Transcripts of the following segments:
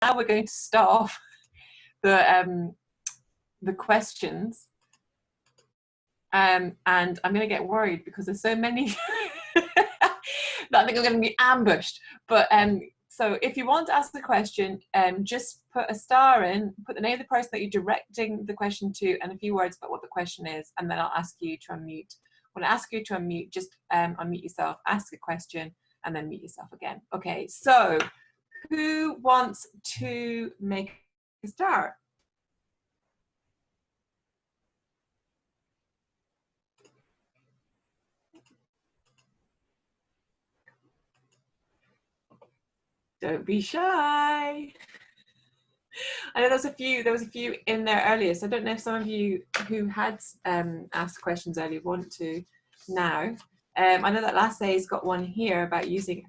now we're going to start the questions. And I'm going to get worried because there's so many that I think I'm going to be ambushed. But so if you want to ask the question, just put a star in, put the name of the person that you're directing the question to, and a few words about what the question is, and then I'll ask you to unmute. When I ask you to unmute, just unmute yourself, ask a question, and then mute yourself again. Okay, so who wants to make a start? Don't be shy. I know there was a few in there earlier, so I don't know if some of you who had asked questions earlier want to now. I know that Lassie's got one here about using.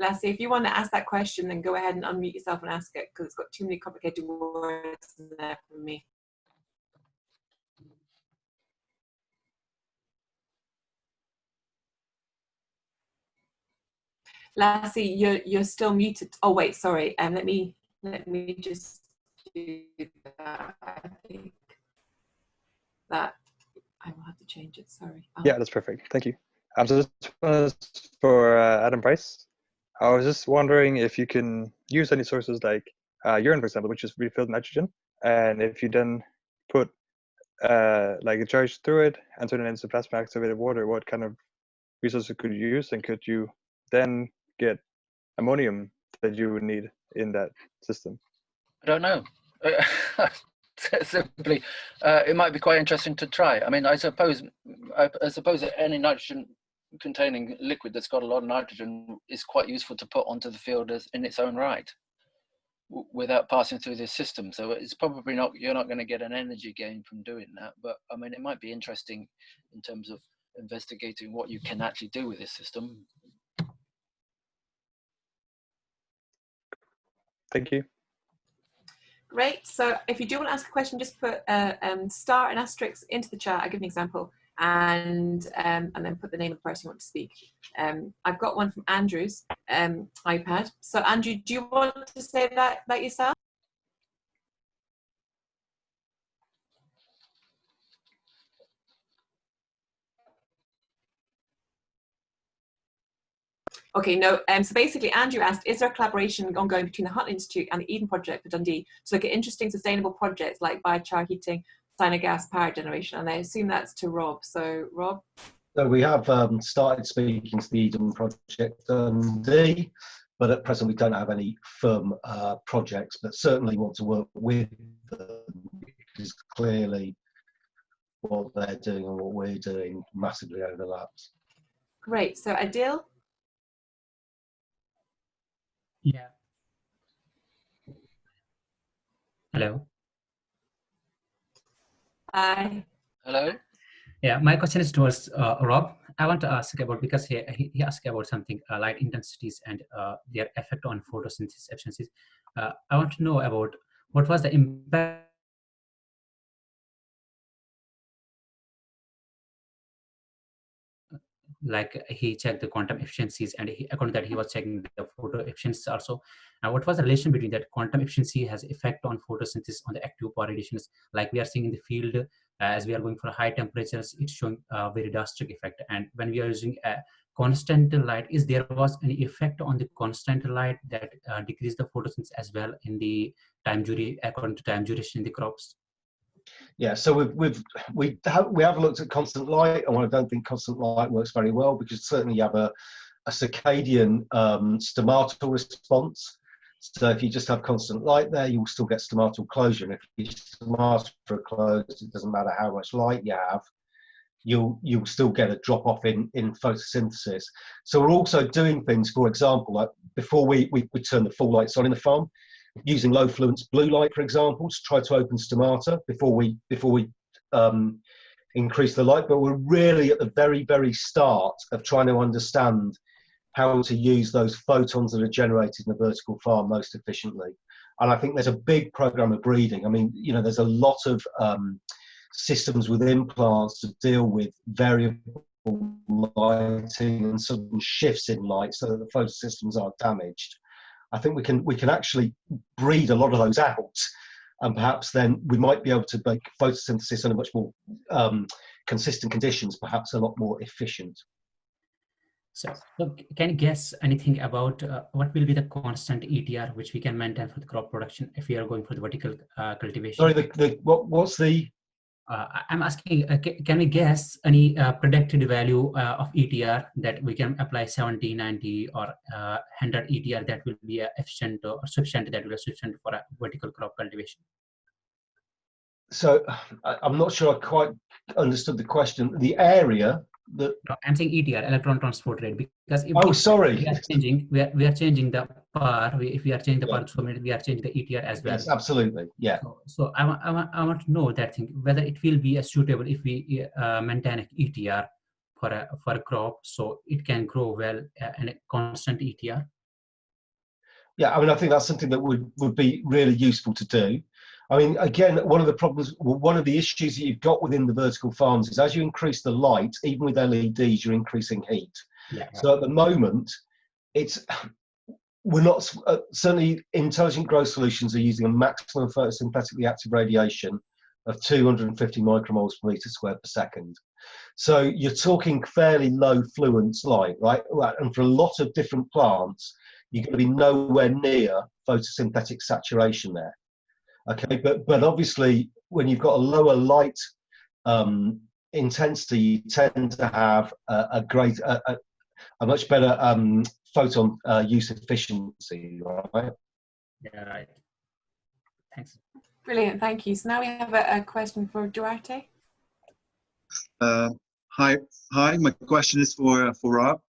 Lassie, if you want to ask that question, then go ahead and unmute yourself and ask it, because it's got too many complicated words in there for me. Lassie, you're still muted. Oh wait, sorry. Let me just do that. I think that I will have to change it. Sorry. Yeah, that's perfect. Thank you. So this one is for Adam Price. I was just wondering if you can use any sources like urine, for example, which is refilled nitrogen, and if you then put like a charge through it and turn it into plasma activated water, what kind of resources could you use, and could you then get ammonium that you would need in that system? I don't know. Simply, it might be quite interesting to try. I mean, I suppose that any nitrogen containing liquid that's got a lot of nitrogen is quite useful to put onto the field in its own right, without passing through this system. So it's probably not, you're not going to get an energy gain from doing that. But I mean, it might be interesting in terms of investigating what you can actually do with this system. Thank you. Great. So if you do want to ask a question, just put star and asterisk into the chat. I'll give an example, and then put the name of the person you want to speak. I've got one from Andrew's iPad. So Andrew, do you want to say that yourself? Okay, no. So basically, Andrew asked, is there a collaboration ongoing between the Hutton Institute and the Eden Project for Dundee to look at interesting sustainable projects like biochar heating, gas power generation? And I assume that's to Rob. So Rob? So we have started speaking to the Eden Project Dundee, but at present we don't have any firm projects, but certainly want to work with them, because clearly what they're doing and what we're doing massively overlaps. Great. So Adil? Yeah. Hello. Hi. Hello. Yeah, my question is towards Rob. I want to ask about, because he asked about something light intensities and their effect on photosynthesis efficiencies. I want to know about what was the impact like he checked the quantum efficiencies, and according to that he was checking the photo efficiencies also. And what was the relation between that quantum efficiency has effect on photosynthesis on the active power radiations, like we are seeing in the field as we are going for high temperatures, it's showing a very drastic effect. And when we are using a constant light, is there was any effect on the constant light that decreased the photosynthesis as well in the time duration, according to time duration in the crops? Yeah, so we have looked at constant light, and I don't think constant light works very well, because certainly you have a circadian stomatal response. So if you just have constant light there, you will still get stomatal closure. And if your stomata are closed, it doesn't matter how much light you have, you'll still get a drop off in photosynthesis. So we're also doing things, for example, like before we turn the full lights on in the farm, using low fluence blue light, for example, to try to open stomata before we increase the light. But we're really at the very, very start of trying to understand how to use those photons that are generated in a vertical farm most efficiently. And I think there's a big program of breeding. I mean, you know, there's a lot of systems within plants to deal with variable lighting and sudden shifts in light so that the photosystems are damaged. I think we can actually breed a lot of those out, and perhaps then we might be able to make photosynthesis under much more consistent conditions, perhaps a lot more efficient. So can you guess anything about what will be the constant ETR which we can maintain for the crop production if we are going for the vertical cultivation? Sorry, what's the? I'm asking, can we guess any predicted value of ETR that we can apply 70, 90 or 100 ETR that will be efficient or sufficient, that will be sufficient for a vertical crop cultivation? So I'm not sure I quite understood the question. The area that I'm saying ETR, electron transport rate, because if we are changing the PAR. If we are changing the PAR, so we are changing the ETR as well. Yes, absolutely, yeah. So I want to know that thing, whether it will be suitable if we maintain an ETR for a crop, so it can grow well and a constant ETR. Yeah, I mean, I think that's something that would be really useful to do. I mean, again, one of the problems, one of the issues that you've got within the vertical farms is as you increase the light, even with LEDs, you're increasing heat. Yeah. So at the moment, we're not, certainly intelligent growth solutions are using a maximum photosynthetically active radiation of 250 micromoles per meter squared per second. So you're talking fairly low fluence light, right? And for a lot of different plants, you're going to be nowhere near photosynthetic saturation there. Okay, but obviously when you've got a lower light intensity, you tend to have a much better photon use efficiency, right? Yeah, right. Thanks. Brilliant, thank you. So now we have a question for Duarte. Hi. My question is for Rob.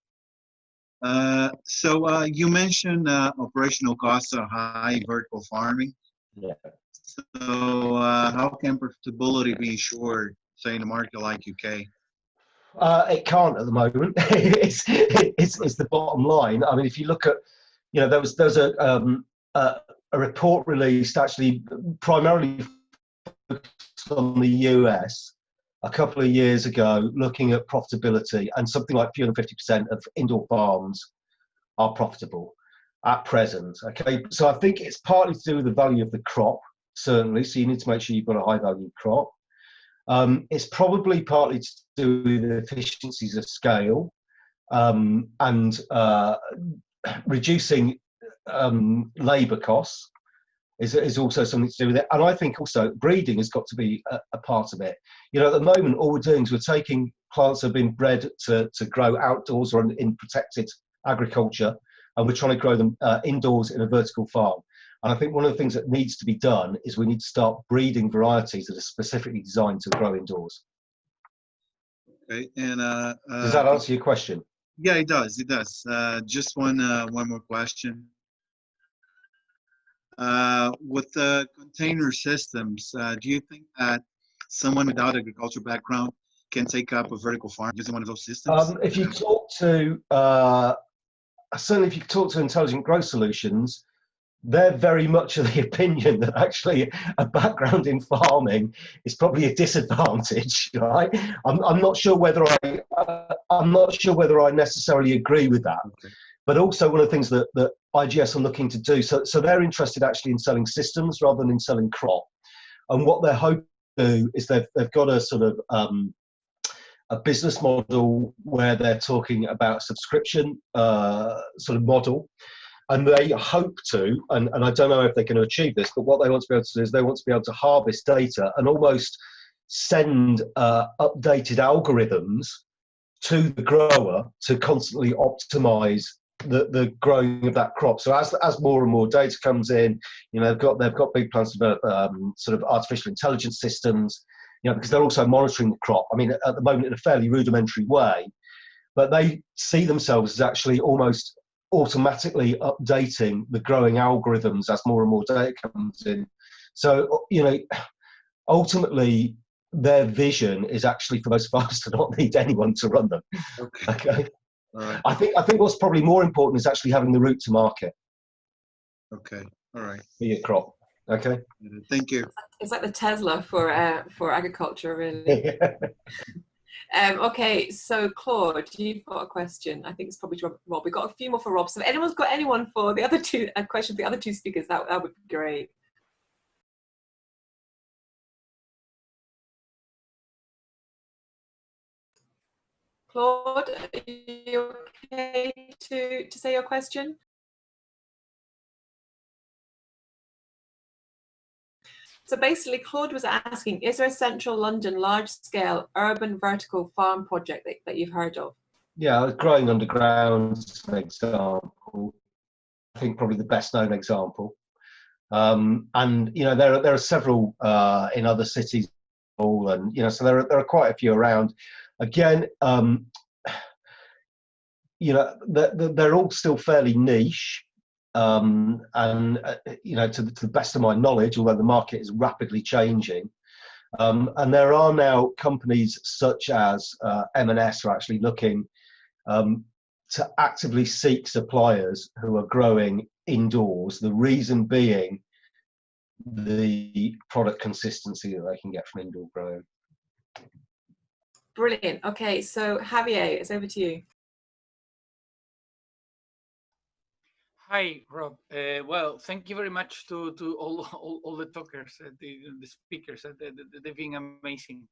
So you mentioned operational costs are high in vertical farming. Yeah. So how can profitability be ensured, say, in a market like UK? It can't at the moment. it's the bottom line. I mean, if you look at, you know, there was a report released actually primarily focused on the US a couple of years ago, looking at profitability, and something like fewer than 50% of indoor farms are profitable at present. Okay, so I think it's partly to do with the value of the crop, certainly. So you need to make sure you've got a high value crop. It's probably partly to do with the efficiencies of scale and reducing labour costs is also something to do with it. And I think also breeding has got to be a part of it. You know, at the moment, all we're doing is we're taking plants that have been bred to grow outdoors or in protected agriculture, and we're trying to grow them indoors in a vertical farm. And I think one of the things that needs to be done is we need to start breeding varieties that are specifically designed to grow indoors. Okay, and does that answer your question? Yeah, it does. It does. Just one more question. With the container systems, do you think that someone without agricultural background can take up a vertical farm using one of those systems? If you talk to certainly if you talk to Intelligent Growth Solutions, they're very much of the opinion that actually a background in farming is probably a disadvantage, right? I'm not sure whether I necessarily agree with that. Okay. But also one of the things that IGS are looking to do, so they're interested actually in selling systems rather than in selling crop. And what they're hoping to do is they've got a sort of a business model where they're talking about subscription sort of model. And they hope to, and I don't know if they're going to achieve this, but what they want to be able to do is they want to be able to harvest data and almost send updated algorithms to the grower to constantly optimize the growing of that crop. So as more and more data comes in, you know, they've got big plans to develop sort of artificial intelligence systems, you know, because they're also monitoring the crop. I mean, at the moment in a fairly rudimentary way, but they see themselves as actually almost automatically updating the growing algorithms as more and more data comes in. So, you know, ultimately their vision is actually for those farms to not need anyone to run them. Okay. All right. I think what's probably more important is actually having the route to market. Okay. All right. For your crop. Okay. Thank you. It's like the Tesla for agriculture, really. Okay, so Claude, you've got a question. I think it's probably Rob. We've got a few more for Rob. So if anyone's got anyone for the other two, a question for the other two speakers, that would be great. Claude, are you okay to say your question? So basically, Claude was asking, is there a central London large-scale urban vertical farm project that you've heard of? Yeah, growing underground is an example. I think probably the best known example. And you know, there are several in other cities, and you know, so there are quite a few around. Again, you know, they're all still fairly niche. And you know, to the best of my knowledge, although the market is rapidly changing, and there are now companies such as M&S are actually looking to actively seek suppliers who are growing indoors. The reason being the product consistency that they can get from indoor growing. Brilliant. Okay, so Javier, it's over to you. Hi, Rob. Well, thank you very much to all the talkers, the speakers. They've been amazing.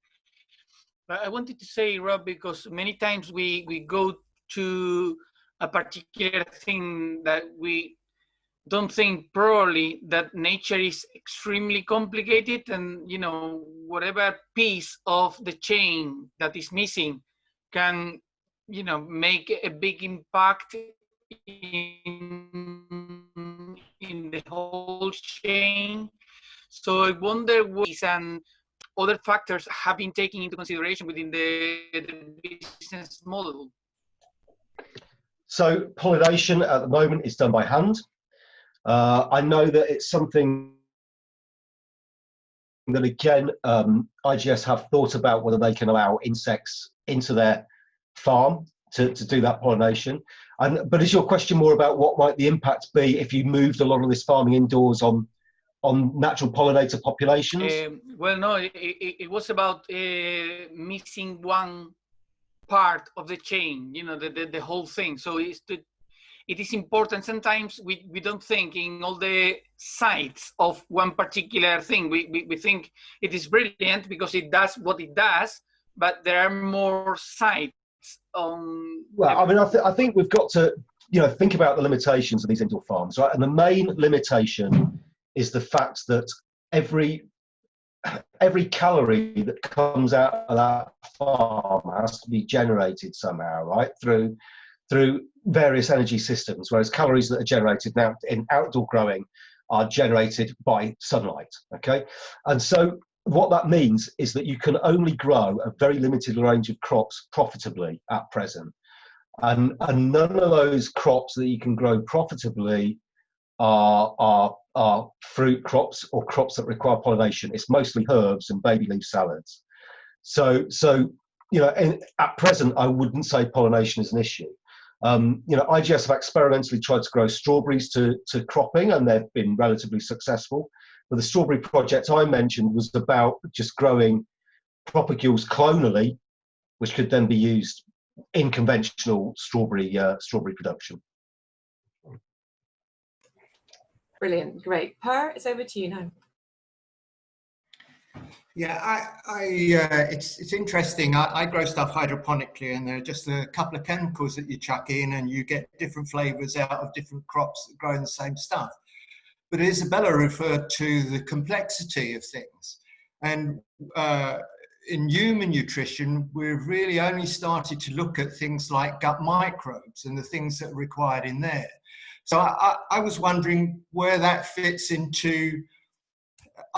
But I wanted to say, Rob, because many times we go to a particular thing that we don't think probably that nature is extremely complicated, and you know, whatever piece of the chain that is missing can, you know, make a big impact in the whole chain. So I wonder what is and other factors have been taken into consideration within the business model. So pollination at the moment is done by hand. I know that it's something that, again, IGS have thought about whether they can allow insects into their farm to do that pollination. But is your question more about what might the impact be if you moved a lot of this farming indoors on natural pollinator populations? Well, no, it was about missing one part of the chain, you know, the whole thing. So it is important. Sometimes we don't think in all the sides of one particular thing. We think it is brilliant because it does what it does, but there are more sides on. Well, I mean, I think we've got to, you know, think about the limitations of these indoor farms, right? And the main limitation is the fact that every calorie that comes out of that farm has to be generated somehow, right? Through various energy systems, whereas calories that are generated now in outdoor growing are generated by sunlight, okay? And so what that means is that you can only grow a very limited range of crops profitably at present. And none of those crops that you can grow profitably are fruit crops or crops that require pollination. It's mostly herbs and baby leaf salads. So you know, at present, I wouldn't say pollination is an issue. You know, IGS have experimentally tried to grow strawberries to cropping, and they've been relatively successful. But the strawberry project I mentioned was about just growing propagules clonally, which could then be used in conventional strawberry production. Brilliant, great. Per, it's over to you now. Yeah, it's interesting. I grow stuff hydroponically, and there are just a couple of chemicals that you chuck in, and you get different flavors out of different crops that grow the same stuff. But Isabella referred to the complexity of things, and in human nutrition, we've really only started to look at things like gut microbes and the things that are required in there. So I was wondering where that fits into.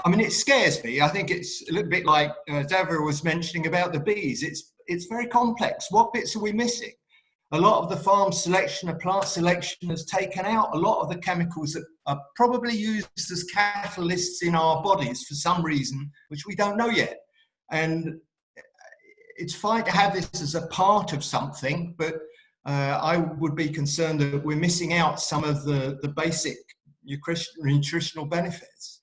I mean, it scares me. I think it's a little bit like Davor was mentioning about the bees. It's very complex. What bits are we missing? A lot of the farm selection and plant selection has taken out a lot of the chemicals that are probably used as catalysts in our bodies for some reason, which we don't know yet. And it's fine to have this as a part of something, but I would be concerned that we're missing out some of the basic nutritional benefits.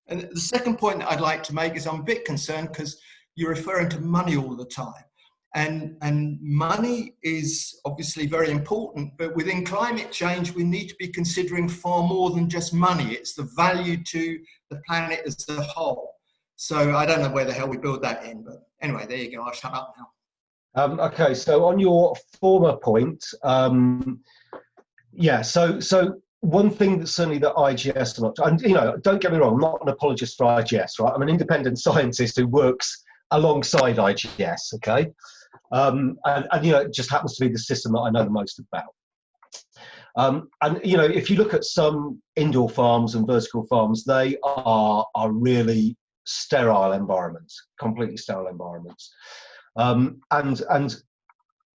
And the second point that I'd like to make is I'm a bit concerned because you're referring to money all the time. And money is obviously very important, but within climate change, we need to be considering far more than just money. It's the value to the planet as a whole. So I don't know where the hell we build that in, but anyway, there you go. I'll shut up now. Okay, so on your former point, yeah, so one thing that certainly that IGS are not, and you know, don't get me wrong, I'm not an apologist for IGS, right? I'm an independent scientist who works alongside IGS, okay? And you know, it just happens to be the system that I know the most about. And you know, if you look at some indoor farms and vertical farms, they are really sterile environments, completely sterile environments. And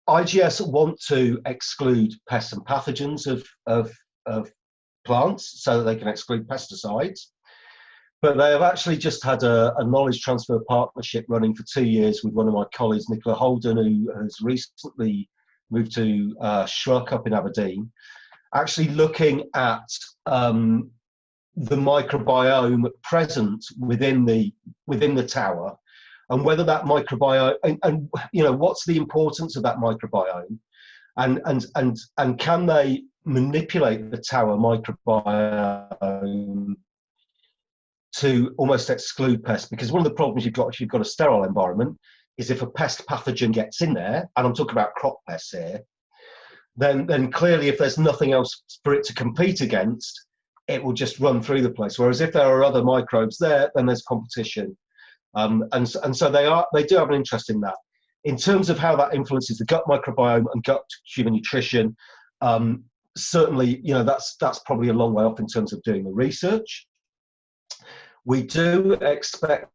IGS want to exclude pests and pathogens of plants so that they can exclude pesticides. But they have actually just had a knowledge transfer partnership running for 2 years with one of my colleagues, Nicola Holden, who has recently moved to Shruck up in Aberdeen, actually looking at the microbiome present within the tower, and whether that microbiome, and you know, what's the importance of that microbiome, and can they manipulate the tower microbiome to almost exclude pests? Because one of the problems you've got if you've got a sterile environment is if a pest pathogen gets in there, and I'm talking about crop pests here, then clearly if there's nothing else for it to compete against, it will just run through the place. Whereas if there are other microbes there, then there's competition. And so they do have an interest in that. In terms of how that influences the gut microbiome and gut human nutrition, certainly, you know, that's probably a long way off in terms of doing the research. We do expect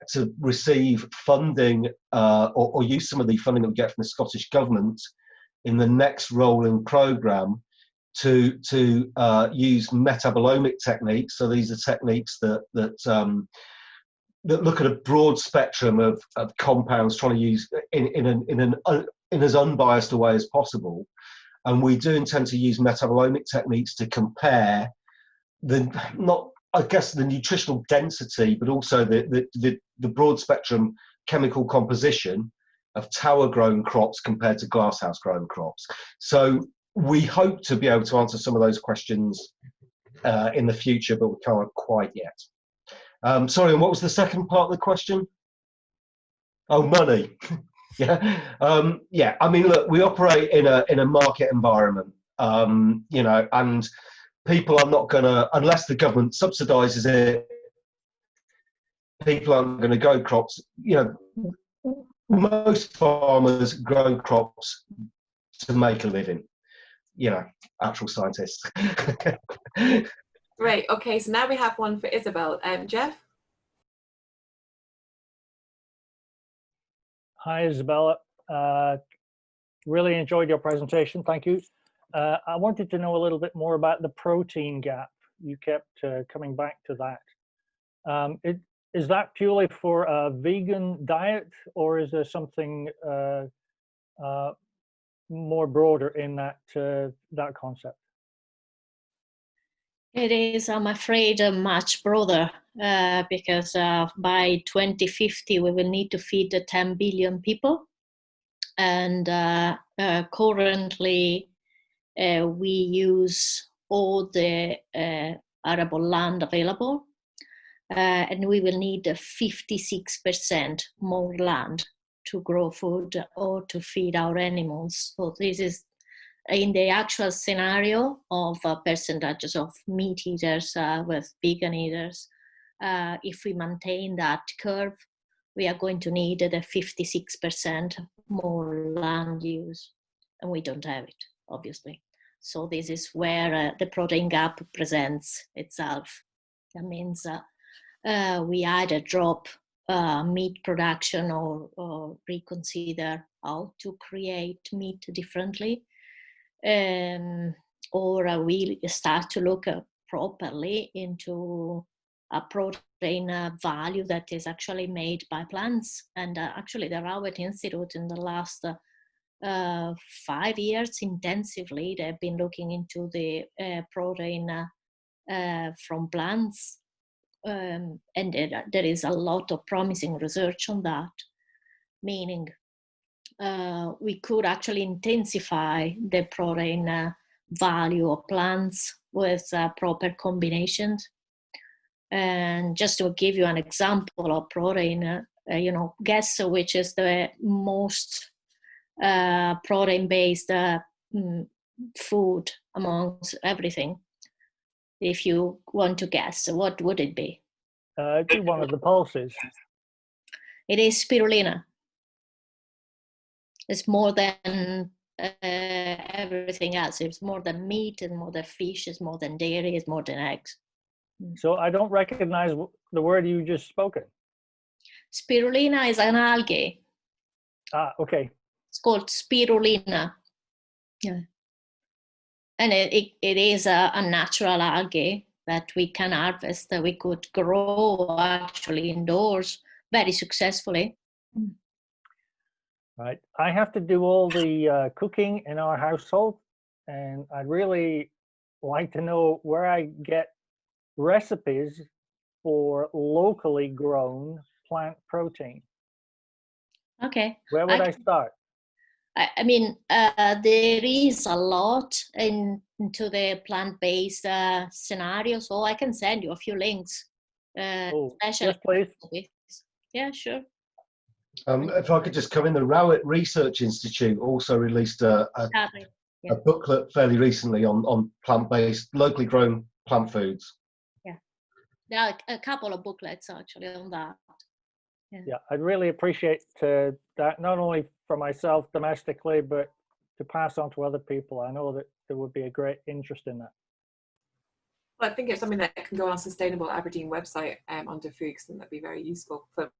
to receive funding or use some of the funding that we get from the Scottish Government in the next rolling programme to use metabolomic techniques. So these are techniques that look at a broad spectrum of compounds, trying to use in as unbiased a way as possible. And we do intend to use metabolomic techniques to compare the nutritional density, but also the broad spectrum chemical composition of tower-grown crops compared to glasshouse-grown crops. So we hope to be able to answer some of those questions in the future, but we can't quite yet. Sorry, and what was the second part of the question? Oh, money. Yeah. Yeah. I mean, look, we operate in a market environment, you know, and people are not going to, unless the government subsidises it, people aren't going to grow crops. You know, most farmers grow crops to make a living. You know, actual scientists. Great. Okay, so now we have one for Isabel. Jeff? Hi, Isabella. Really enjoyed your presentation. Thank you. I wanted to know a little bit more about the protein gap. You kept coming back to that. Is that purely for a vegan diet, or is there something more broader in that that concept? It is, I'm afraid, much broader because by 2050 we will need to feed 10 billion people, and currently we use all the arable land available, and we will need 56% more land to grow food or to feed our animals. So this is in the actual scenario of percentages of meat eaters with vegan eaters. If we maintain that curve, we are going to need the 56% more land use, and we don't have it, obviously. So this is where the protein gap presents itself. That means we either drop meat production or reconsider how to create meat differently, or we start to look properly into a protein value that is actually made by plants. And actually the Hutton Institute in the last 5 years intensively, they've been looking into the protein from plants, and there is a lot of promising research on that, meaning we could actually intensify the protein value of plants with proper combinations. And just to give you an example of protein, guess which is the most protein-based food amongst everything. If you want to guess, what would it be? Do one of the pulses. It is spirulina. It's more than everything else. It's more than meat, and more than fish, it's more than dairy, it's more than eggs. So I don't recognize the word you just spoken. Spirulina is an algae. Ah, okay. It's called spirulina. Yeah. And it is a natural algae that we can harvest, that we could grow actually indoors very successfully. Right. I have to do all the cooking in our household, and I'd really like to know where I get recipes for locally grown plant protein. Okay. Where would I start? I mean, there is a lot into the plant-based scenario, so I can send you a few links. Yes, please. Yeah, sure. If I could just come in, the Rowett Research Institute also released a booklet fairly recently on plant-based, locally grown plant foods. Yeah, there are a couple of booklets actually on that. Yeah, I'd really appreciate that, not only for myself domestically, but to pass on to other people. I know that there would be a great interest in that. Well, I think it's something that can go on Sustainable Aberdeen website under foods, and that'd be very useful for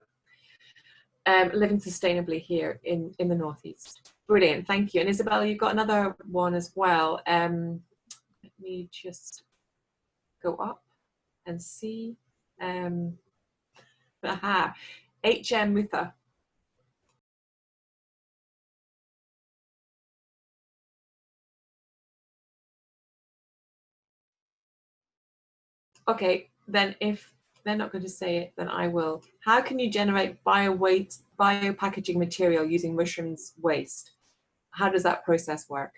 living sustainably here in the Northeast. Brilliant, thank you. And Isabella, you've got another one as well. Let me just go up and see. HM Mutha. Okay, then if they're not going to say it, then I will. How can you generate biopackaging material using mushrooms waste? How does that process work?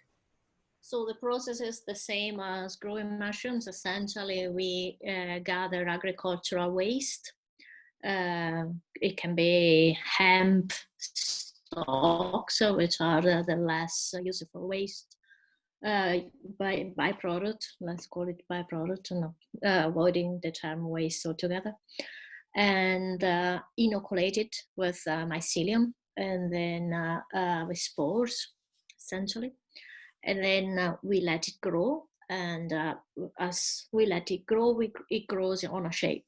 So the process is the same as growing mushrooms. Essentially, we gather agricultural waste. It can be hemp stalks, which are the less useful waste. Byproduct, let's call it byproduct, avoiding the term waste altogether, and inoculate it with mycelium, and then with spores, essentially, and then we let it grow, and as we let it grow, it grows on a shape,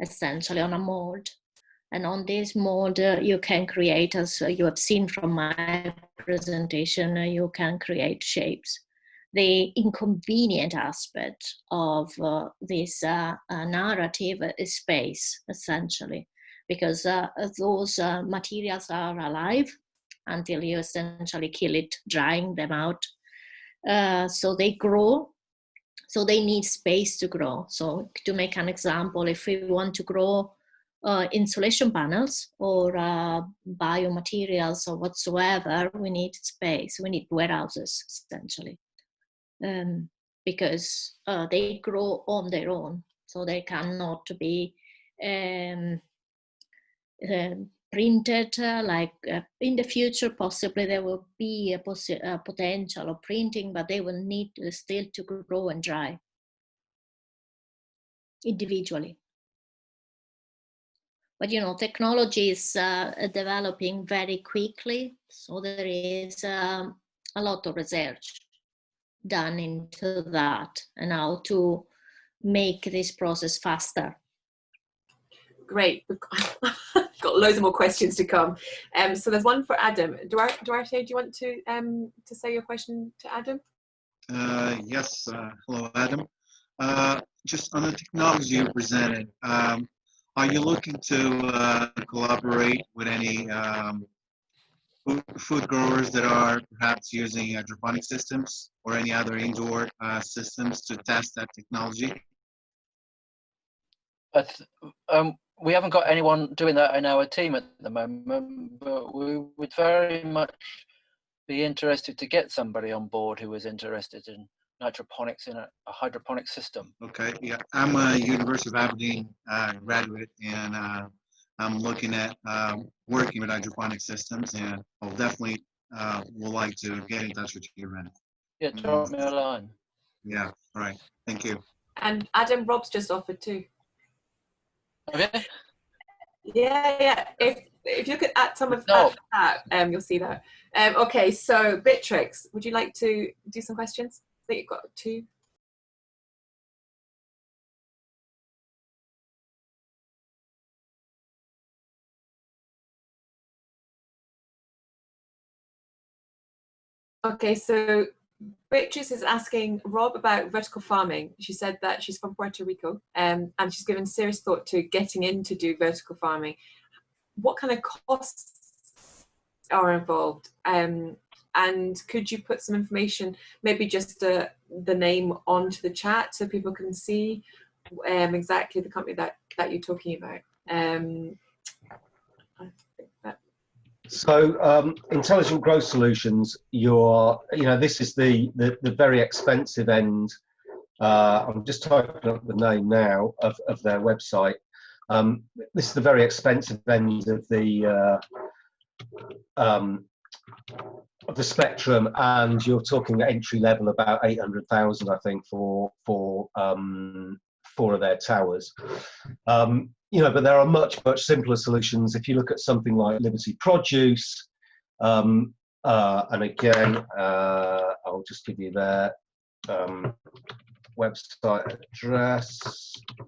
essentially on a mold. And on this mold, you can create, as you have seen from my presentation, you can create shapes. The inconvenient aspect of this narrative is space, essentially, because those materials are alive until you essentially kill it, drying them out. So they grow, so they need space to grow. So to make an example, if we want to grow insulation panels or biomaterials or whatsoever, we need space, we need warehouses, essentially, because they grow on their own, so they cannot be printed. In the future, possibly there will be a potential of printing, but they will need still to grow and dry individually. But technology is developing very quickly, so there is a lot of research done into that and how to make this process faster. Great. Got loads of more questions to come. So there's one for Adam. Duarte, do you want to say your question to Adam? Yes. Hello, Adam. Just on the technology you presented, are you looking to collaborate with any food growers that are perhaps using hydroponic systems or any other indoor systems to test that technology? we haven't got anyone doing that in our team at the moment, but we would very much be interested to get somebody on board who is interested in nitroponics in a hydroponic system. Okay, yeah, I'm a University of Aberdeen graduate, and I'm looking at working with hydroponic systems, and I'll definitely would like to get in touch with you, Ren. Yeah, drop me a line. Yeah, all right, thank you. And Adam, Rob's just offered too. Okay. Yeah. If you could add some of that, you'll see that. Okay, so Bitrix, would you like to do some questions? I think you've got 2. Okay, so Beatrice is asking Rob about vertical farming. She said that she's from Puerto Rico, and she's given serious thought to getting in to do vertical farming. What kind of costs are involved? And could you put some information, maybe just the name onto the chat so people can see exactly the company that you're talking about? So intelligent growth solutions, this is the very expensive end. I'm just typing up the name now of their website. This is the very expensive end of the spectrum, and you're talking entry level about 800,000, I think, for 4 of their towers. But there are much simpler solutions. If you look at something like Liberty Produce, and again, I'll just give you their website address. I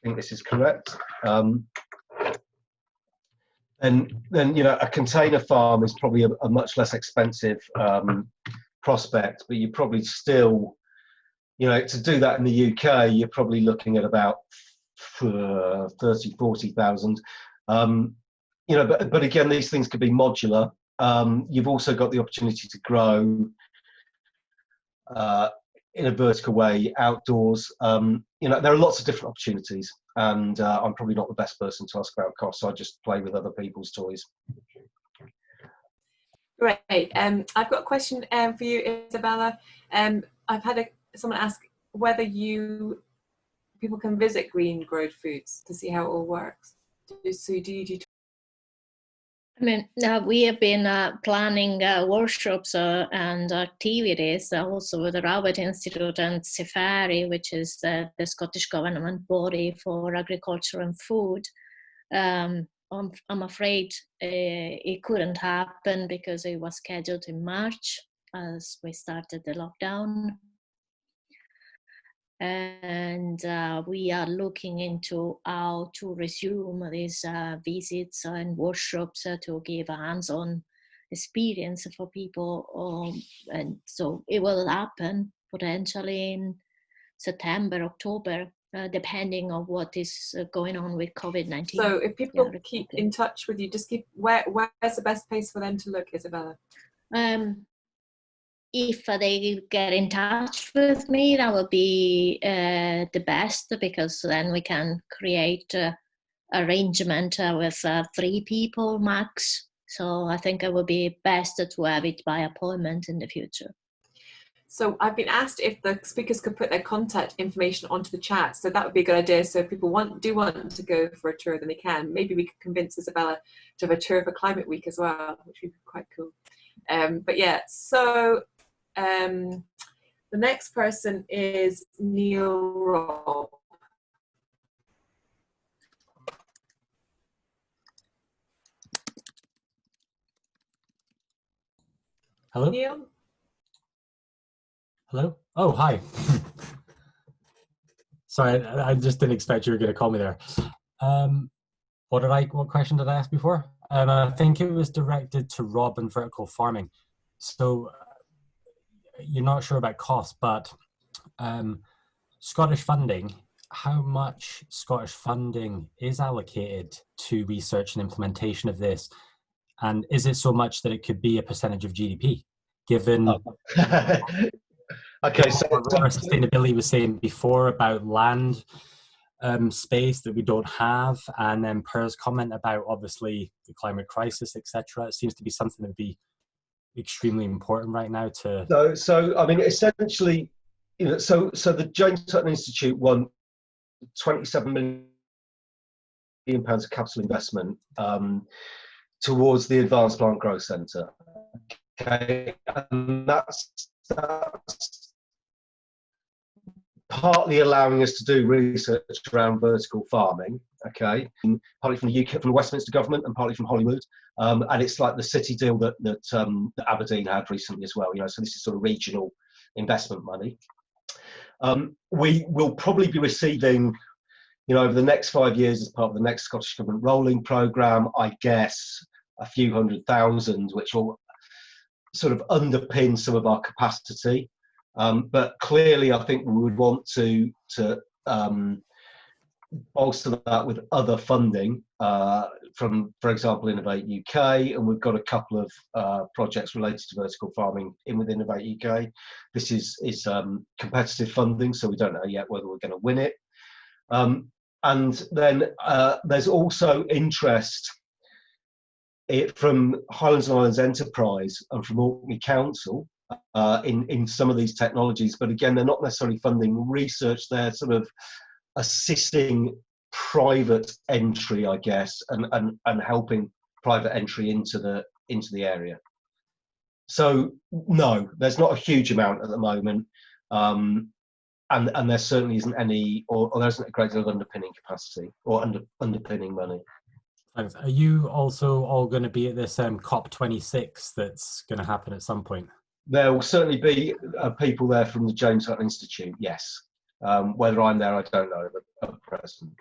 think this is correct. Then a container farm is probably a much less expensive prospect, but you probably still, to do that in the UK, you're probably looking at about 30,000-40,000. But again, these things could be modular. You've also got the opportunity to grow in a vertical way outdoors. There are lots of different opportunities, and I'm probably not the best person to ask about costs, so I just play with other people's toys. Great. I've got a question for you, Isabella. I've had someone ask whether people can visit Green Growth Foods to see how it all works. So do you? We have been planning workshops and activities also with the Rob Institute and Safari, which is the Scottish government body for agriculture and food. I'm afraid it couldn't happen because it was scheduled in March as we started the lockdown. And we are looking into how to resume these visits and workshops to give a hands-on experience for people. And so it will happen potentially in September, October, depending on what is going on with COVID-19. So if people keep in touch with you, just where's the best place for them to look, Isabella? If they get in touch with me, that would be the best, because then we can create arrangement with 3 people max. So I think it would be best to have it by appointment in the future. So I've been asked if the speakers could put their contact information onto the chat. So that would be a good idea. So if people do want to go for a tour, then they can. Maybe we could convince Isabella to have a tour for Climate Week as well, which would be quite cool. But yeah, so the next person is Neil Robb. Hello? Neil? Hello? Oh, hi. Sorry, I just didn't expect you were going to call me there. What question did I ask before? I think it was directed to Rob and vertical farming. So you're not sure about cost, but Scottish funding, how much Scottish funding is allocated to research and implementation of this? And is it so much that it could be a percentage of GDP, given okay, so what Aurora Sustainability was saying before about land space that we don't have? And then Per's comment about obviously the climate crisis, etc. It seems to be something that would be extremely important right now to. So I mean, essentially, you know, so the James Hutton Institute won £27 million of capital investment towards the Advanced Plant Growth Centre. Okay, and that's partly allowing us to do research around vertical farming. Okay, and partly from the UK, from the Westminster government, and partly from Hollywood. And it's like the city deal that Aberdeen had recently as well. You know, so this is sort of regional investment money. We will probably be receiving, you know, over the next 5 years as part of the next Scottish Government rolling programme, I guess a few 100,000, which will sort of underpin some of our capacity. But clearly, I think we would want to bolster that with other funding from, for example, Innovate UK, and we've got a couple of projects related to vertical farming with Innovate UK. This is competitive funding, so we don't know yet whether we're going to win it. And then there's also interest from Highlands and Islands Enterprise and from Orkney Council in some of these technologies, but again, they're not necessarily funding research, they're sort of assisting private entry, I guess, and helping private entry into the area. So no, there's not a huge amount at the moment, and there certainly isn't any, or there isn't a great deal of underpinning capacity or underpinning money. Thanks. Are you also all going to be at this COP26 that's going to happen at some point? There will certainly be people there from the James Hutton Institute, yes. Whether I'm there, I don't know at present.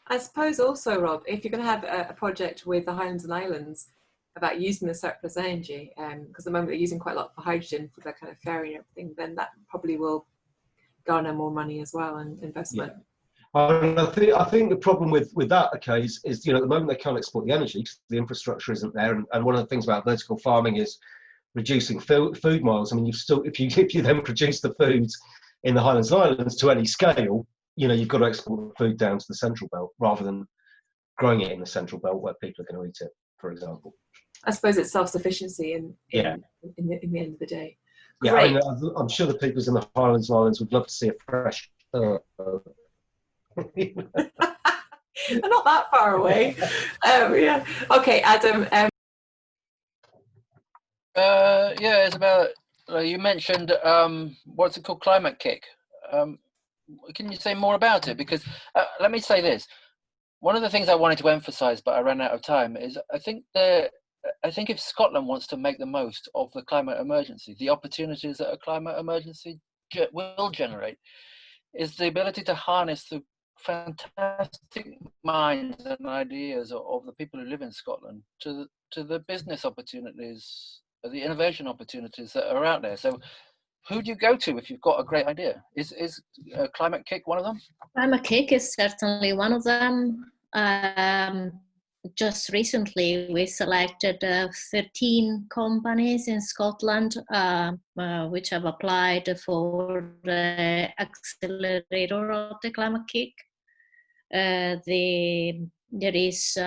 I suppose also, Rob, if you're going to have a project with the Highlands and Islands about using the surplus energy, because at the moment they're using quite a lot for hydrogen for their kind of ferry and everything, then that probably will garner more money as well and investment. Yeah. I think the problem with that, okay, is you know, at the moment they can't export the energy because the infrastructure isn't there, and one of the things about vertical farming is reducing food miles. I mean, if you then produce the foods in the Highlands and Islands to any scale, you know, you've got to export the food down to the Central Belt rather than growing it in the Central Belt where people are going to eat it, for example. I suppose it's self-sufficiency in the end of the day. Yeah, I mean, I'm sure the people in the Highlands and Islands would love to see a fresh They're not that far away. Yeah. Okay, Adam. Yeah, Isabella, you mentioned what's it called, Climate Kick. Can you say more about it? Because let me say this: one of the things I wanted to emphasise, but I ran out of time, is I think if Scotland wants to make the most of the climate emergency, the opportunities that a climate emergency will generate, is the ability to harness the fantastic minds and ideas of the people who live in Scotland to the business opportunities, the innovation opportunities that are out there. So who do you go to if you've got a great idea? Is Climate Kick one of them? Climate Kick is certainly one of them. Just recently, we selected 13 companies in Scotland which have applied for the accelerator of the Climate Kick. There is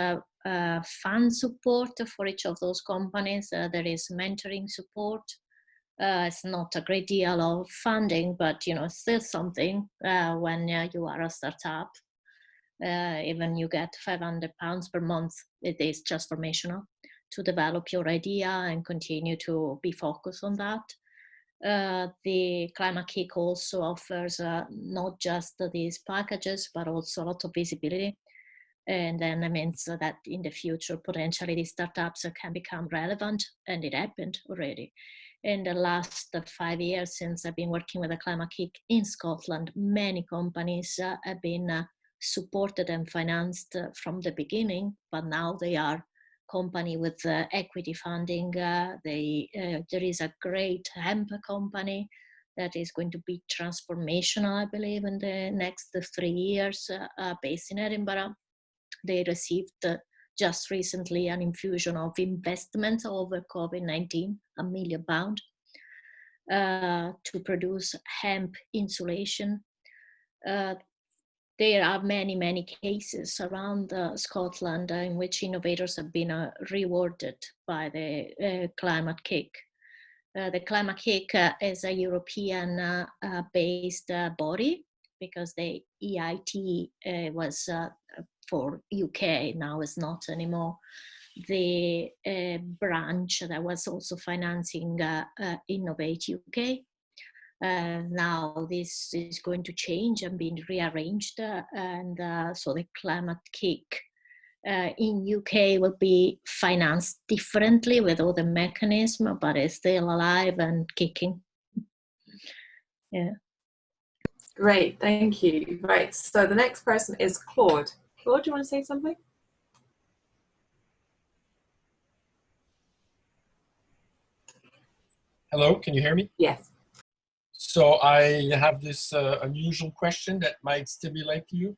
fund support for each of those companies. There is mentoring support. It's not a great deal of funding, but you know, it's still something when you are a startup. Even you get £500 per month, it is transformational to develop your idea and continue to be focused on that. The Climate Kick also offers not just these packages, but also a lot of visibility. And then it means that in the future, potentially these startups can become relevant, and it happened already. In the last 5 years since I've been working with the Climate Kick in Scotland, many companies have been supported and financed from the beginning, but now they are company with equity funding. There is a great hemp company that is going to be transformational, I believe, in the next 3 years, based in Edinburgh. They received just recently an infusion of investments over COVID-19, £1 million, to produce hemp insulation. there are many cases around Scotland in which innovators have been rewarded by the Climate Kick. The Climate Kick is a European based body, because the EIT was for UK, now is not anymore, the branch that was also financing Innovate UK. Now this is going to change and being rearranged, and so the Climate Kick in UK will be financed differently with all the mechanism, but it's still alive and kicking. Yeah. Great, thank you. Right, so the next person is Claude. Claude, do you want to say something? Hello, can you hear me? Yes. So I have this unusual question that might stimulate you.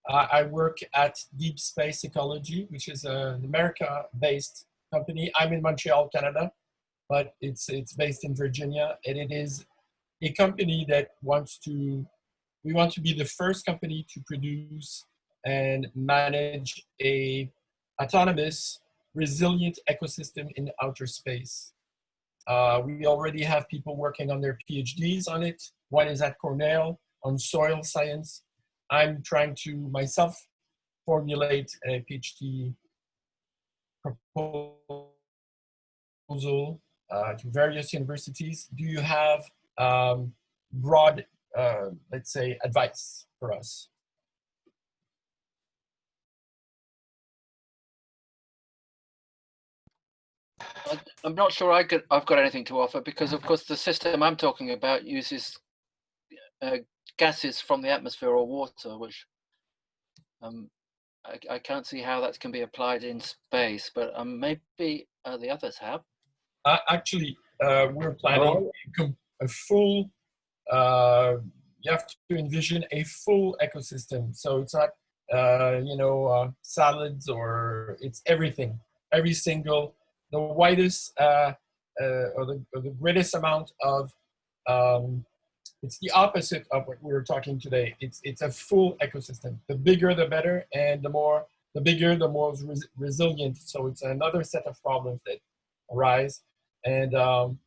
I work at Deep Space Ecology, which is an America-based company. I'm in Montreal, Canada, but it's based in Virginia, and it is a company that we want to be the first company to produce and manage a autonomous, resilient ecosystem in outer space. We already have people working on their PhDs on it. One is at Cornell on soil science. I'm trying to myself formulate a PhD proposal to various universities. Do you have broad, let's say, advice for us? I'm not sure I've got anything to offer, because of course the system I'm talking about uses gases from the atmosphere or water, which I can't see how that can be applied in space, but maybe the others have. Actually, we're planning a full, you have to envision a full ecosystem. So it's not, salads, or it's everything, every single, the widest or the greatest amount of, it's the opposite of what we were talking today. It's a full ecosystem. The bigger, the better, and the bigger, the more resilient. So it's another set of problems that arise. And I'm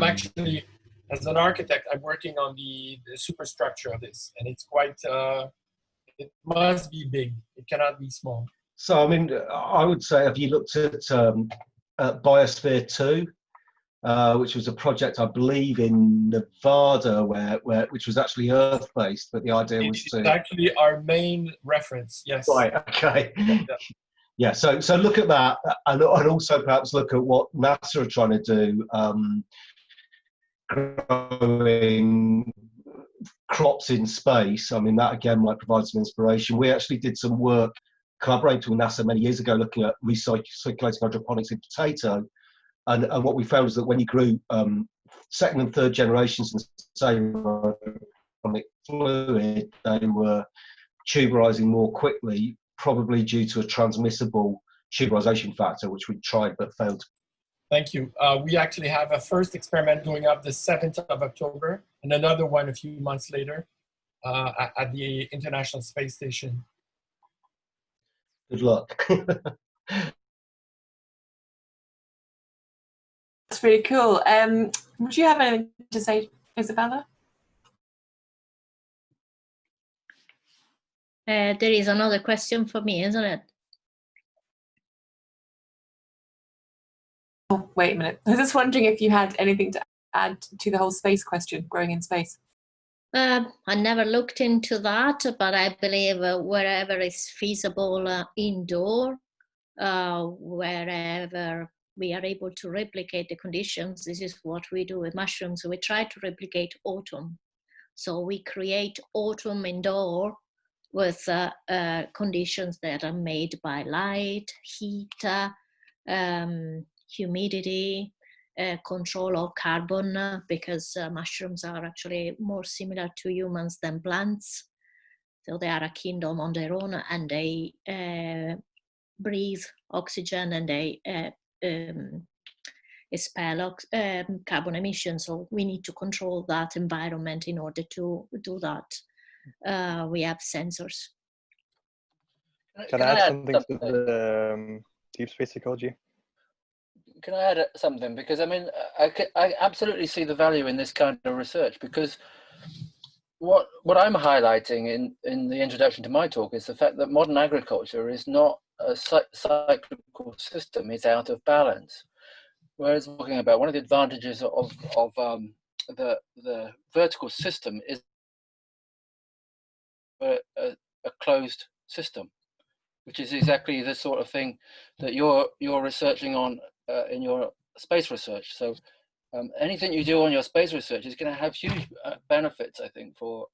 actually, as an architect, I'm working on the superstructure of this, and it's quite, it must be big. It cannot be small. So, I mean, I would say, have you looked at Biosphere 2, which was a project, I believe, in Nevada, which was actually Earth-based, but the idea was to... It's actually our main reference, yes. Right, okay. Yeah, so look at that, and also perhaps look at what NASA are trying to do, growing crops in space. I mean, that again might provide some inspiration. We actually did some work collaborating with NASA many years ago, looking at recirculating hydroponics in potato, and what we found was that when you grew second and third generations in the same hydroponic fluid, they were tuberizing more quickly, probably due to a transmissible tuberization factor, which we tried but failed. Thank you. We actually have a first experiment going up the 7th of October, and another one a few months later at the International Space Station. Good luck. That's really cool. Would you have anything to say, Isabella? There is another question for me, isn't it? Oh, wait a minute. I was just wondering if you had anything to add to the whole space question, growing in space. I never looked into that, but I believe wherever is feasible indoor, wherever we are able to replicate the conditions, this is what we do with mushrooms. We try to replicate autumn. So we create autumn indoor with conditions that are made by light, heat, humidity, control of carbon, because mushrooms are actually more similar to humans than plants. So they are a kingdom on their own, and they breathe oxygen, and they expel carbon emissions. So we need to control that environment in order to do that. we have sensors. Can I add something to the deep space ecology? Can I add something? Because I mean, I absolutely see the value in this kind of research, because what I'm highlighting in the introduction to my talk is the fact that modern agriculture is not a cyclical system, it's out of balance. Whereas talking about one of the advantages of the vertical system is a closed system, which is exactly the sort of thing that you're researching on in your space research. So anything you do on your space research is going to have huge benefits, I think, for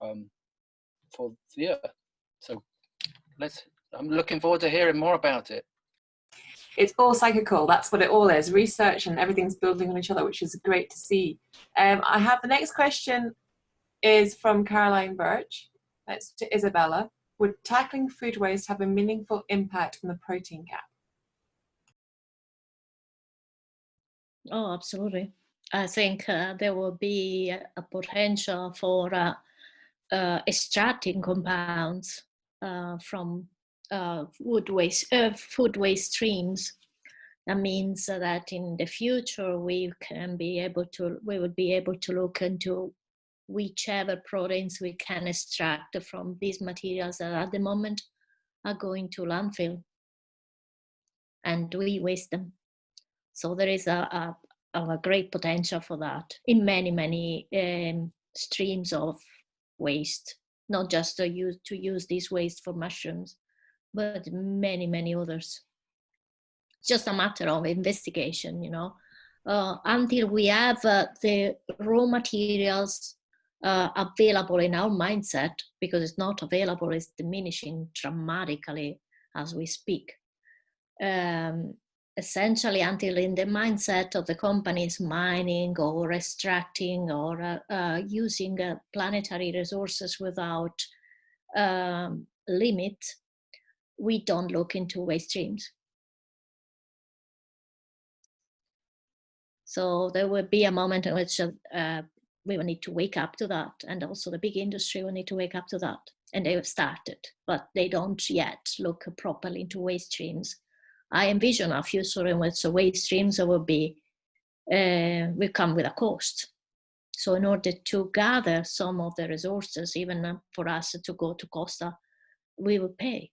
the Earth. So I'm looking forward to hearing more about it. It's all cyclical. That's what it all is. Research and everything's building on each other, which is great to see. I have the next question is from Caroline Birch. That's to Isabella. Would tackling food waste have a meaningful impact on the protein gap? Oh, absolutely. I think there will be a potential for extracting compounds from food waste streams. That means that in the future we would be able to look into whichever proteins we can extract from these materials that at the moment are going to landfill, and we waste them. So there is a great potential for that in many streams of waste, not just to use this waste for mushrooms, but many others. It's just a matter of investigation, you know, until we have the raw materials available in our mindset, because it's not available, it's diminishing dramatically as we speak. Essentially, until in the mindset of the companies mining or extracting or using planetary resources without limit, we don't look into waste streams. So there will be a moment in which we will need to wake up to that, and also the big industry will need to wake up to that. And they have started, but they don't yet look properly into waste streams. I envision a future in which waste streams will come with a cost. So in order to gather some of the resources, even for us to go to Costa, we will pay.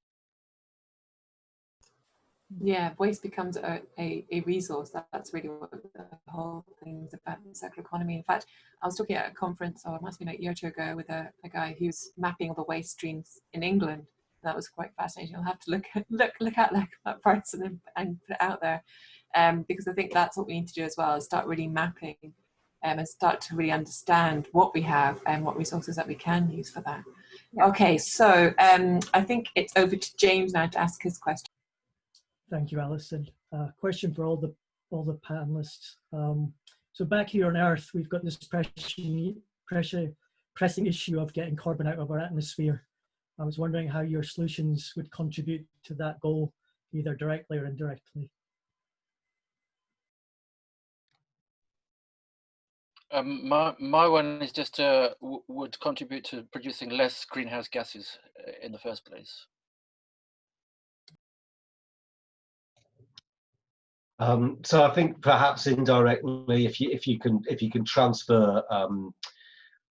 Yeah, waste becomes a resource. That's really what the whole thing is about, the circular economy. In fact, I was talking at a conference, or it must have been a year or two ago, with a guy who's mapping all the waste streams in England. That was quite fascinating. I'll have to look at that person and put it out there, because I think that's what we need to do as well, is start really mapping and start to really understand what we have and what resources that we can use for that. Yeah. Okay, so I think it's over to James now to ask his question. Thank you, Alison. Question for all the panelists. So back here on Earth, we've got this pressing issue of getting carbon out of our atmosphere. I was wondering how your solutions would contribute to that goal, either directly or indirectly. My one is just would contribute to producing less greenhouse gases in the first place. So I think perhaps indirectly, if you can transfer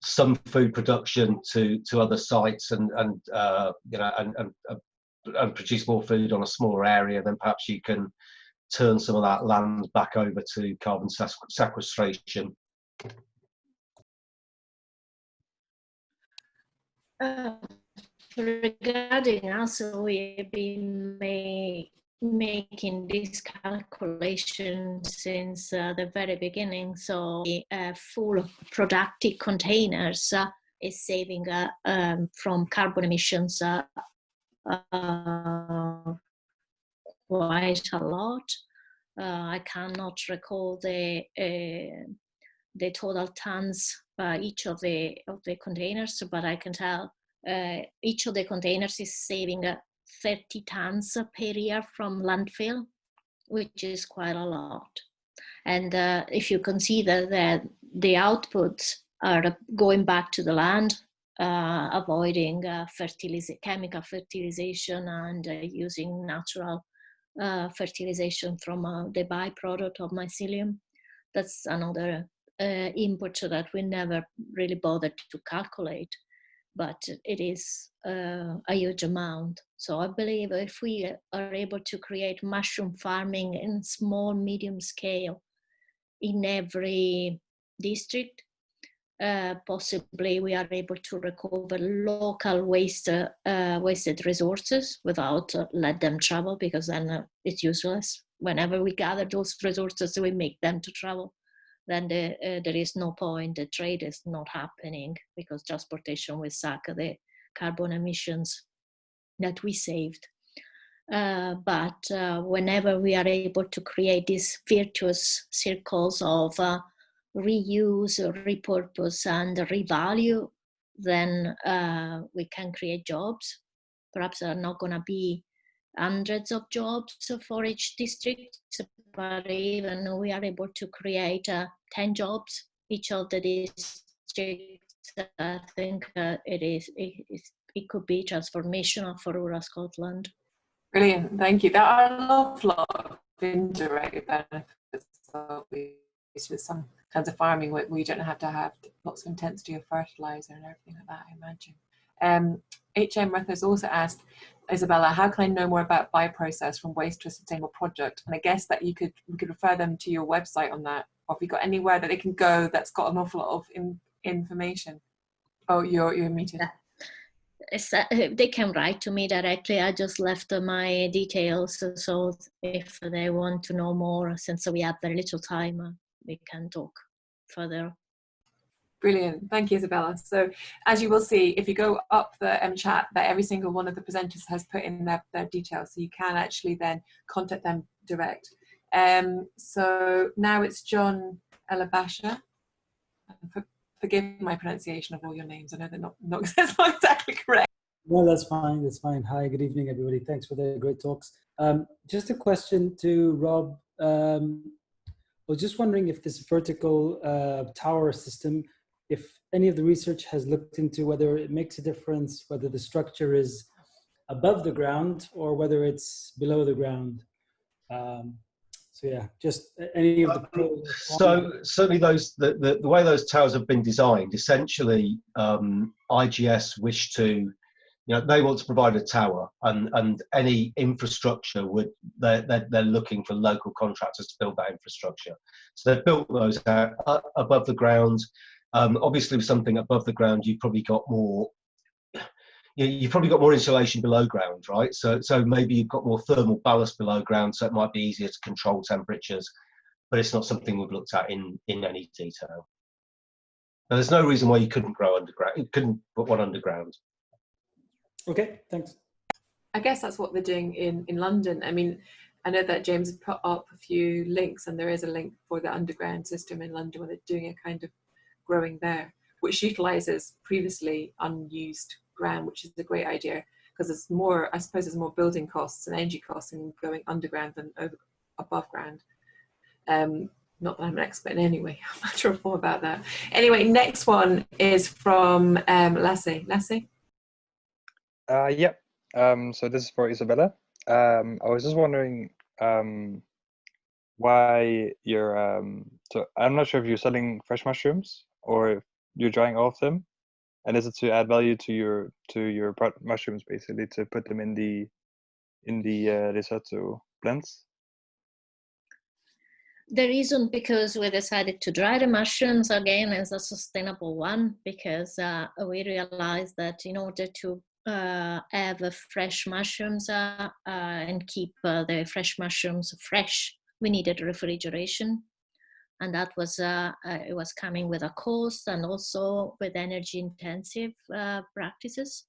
some food production to other sites and produce more food on a smaller area, then perhaps you can turn some of that land back over to carbon sequestration. Regarding us, we've been making this calculation since the very beginning. So full productive containers is saving from carbon emissions quite a lot. I cannot recall the total tons each of the containers, but I can tell each of the containers is saving 30 tons per year from landfill, which is quite a lot. And if you consider that the outputs are going back to the land, avoiding chemical fertilization and using natural fertilization from the byproduct of mycelium. That's another input that we never really bothered to calculate, but it is a huge amount. So I believe if we are able to create mushroom farming in small, medium scale in every district, possibly we are able to recover local wasted resources without let them travel, because then it's useless. Whenever we gather those resources, we make them to travel. Then there is no point. The trade is not happening because transportation will suck the carbon emissions that we saved. But whenever we are able to create these virtuous circles of reuse, repurpose, and revalue, then we can create jobs. Perhaps there are not going to be hundreds of jobs for each district, but even we are able to create 10 jobs each of the districts. I think it could be transformational for rural Scotland. Brilliant, thank you. There are an awful lot of indirect benefits, obviously, with some kinds of farming where you don't have to have lots of intensity of fertilizer and everything like that, I imagine. HM Ruthers also asked, Isabella, how can I know more about bioprocess from waste to a sustainable product? And I guess that we could refer them to your website on that, or if you've got anywhere that they can go that's got an awful lot of information. Oh, you're muted. They can write to me directly. I just left my details, so if they want to know more, since we have very little time, we can talk further. Brilliant, thank you, Isabella. So as you will see, if you go up the chat, that every single one of the presenters has put in their details, so you can actually then contact them direct. So now it's John Elabasha. Forgive my pronunciation of all your names. I know they're not exactly correct. No, that's fine. That's fine. Hi, good evening, everybody. Thanks for the great talks. Just a question to Rob. I was just wondering if this vertical tower system, if any of the research has looked into whether it makes a difference, whether the structure is above the ground or whether it's below the ground. So yeah, just any of the so certainly the way those towers have been designed, essentially IGS wish to, they want to provide a tower, and any infrastructure they're looking for local contractors to build that infrastructure. So they've built those out above the ground. Obviously, with something above the ground, you've probably got more. You've probably got more insulation below ground, right? So maybe you've got more thermal ballast below ground, so it might be easier to control temperatures. But it's not something we've looked at in any detail. Now, there's no reason why you couldn't grow underground. You couldn't put one underground. Okay, thanks. I guess that's what they're doing in London. I mean, I know that James put up a few links, and there is a link for the underground system in London where they're doing a kind of growing there, which utilises previously unused ground, which is a great idea, because it's more, I suppose there's more building costs and energy costs in going underground than above ground. Not that I'm an expert in any way, I'm not sure more about that. Anyway, next one is from Lassie. Lassie? Yeah, so this is for Isabella. I was just wondering why you're, so I'm not sure if you're selling fresh mushrooms or if you're drying off them, and is it to add value to your mushrooms, basically to put them in the risotto blends? The reason, because we decided to dry the mushrooms again as a sustainable one, because we realized that in order to have fresh mushrooms and keep the fresh mushrooms fresh, we needed refrigeration, and that was it was coming with a cost and also with energy intensive practices.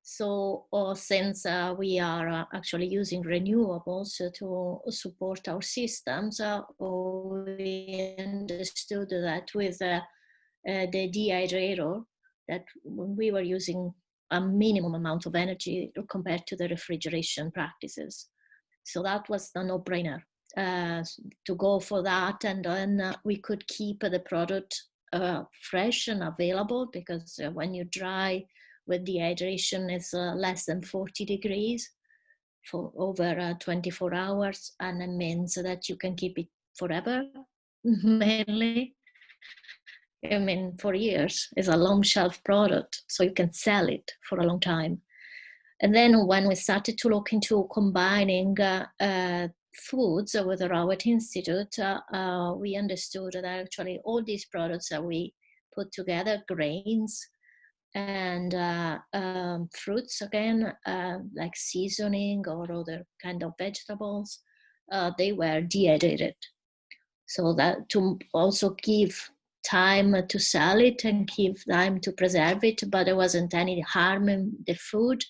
So since we are actually using renewables to support our systems, we understood that with the dehydrator, that we were using a minimum amount of energy compared to the refrigeration practices. So that was a no-brainer to go for that, and then we could keep the product fresh and available, because when you dry with dehydration, it's less than 40 degrees for over 24 hours, and it means that you can keep it forever, mainly. I mean, for years. It's a long shelf product, so you can sell it for a long time. And then when we started to look into combining foods with the Hutton Institute, we understood that actually all these products that we put together, grains and fruits, again, like seasoning or other kind of vegetables, they were dehydrated. So that to also give time to sell it and give time to preserve it, but there wasn't any harm in the food.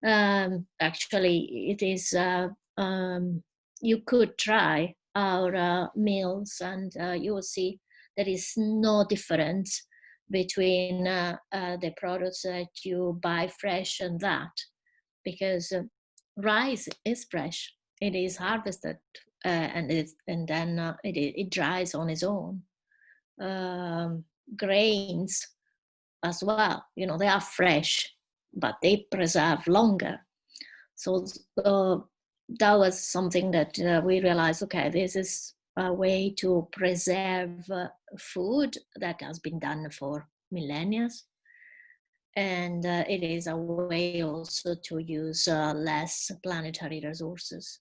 Actually, it is, you could try our meals and you will see there is no difference between the products that you buy fresh and that, because rice is fresh, it is harvested and then it dries on its own. Grains as well, you know, they are fresh, but they preserve longer. So that was something that we realized, okay, this is a way to preserve food that has been done for millennia. And it is a way also to use less planetary resources.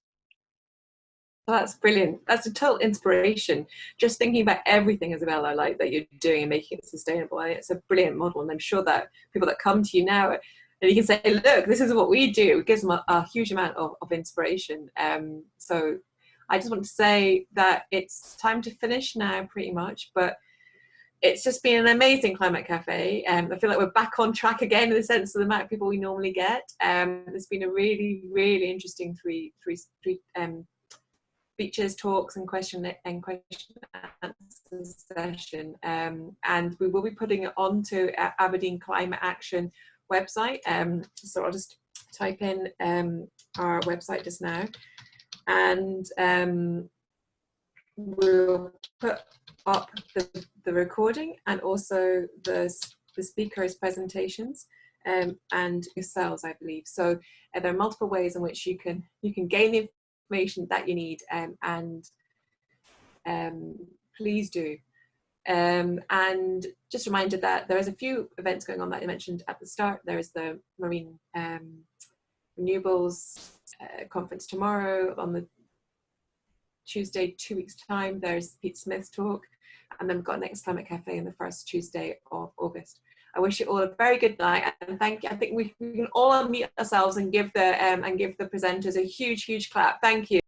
That's brilliant. That's a total inspiration. Just thinking about everything, Isabella, like that you're doing and making it sustainable. And it's a brilliant model. And I'm sure that people that come to you now, and you can say, look, this is what we do. It gives them a huge amount of inspiration. So I just want to say that it's time to finish now, pretty much. But it's just been an amazing Climate Cafe. I feel like we're back on track again in the sense of the amount of people we normally get. It's been a really, really interesting three speeches, talks, and question and answer session, and we will be putting it onto Aberdeen Climate Action website. So I'll just type in our website just now, and we'll put up the recording and also the speakers' presentations and yourselves, I believe. So there are multiple ways in which you can gain the information that you need, and please do. And just a reminder that there is a few events going on that I mentioned at the start. There is the Marine Renewables conference tomorrow. On the Tuesday, 2 weeks' time, there's Pete Smith's talk, and then we've got Next Climate Cafe on the first Tuesday of August. I wish you all a very good night, and thank you. I think we can all unmute ourselves and give the presenters a huge, huge clap. Thank you.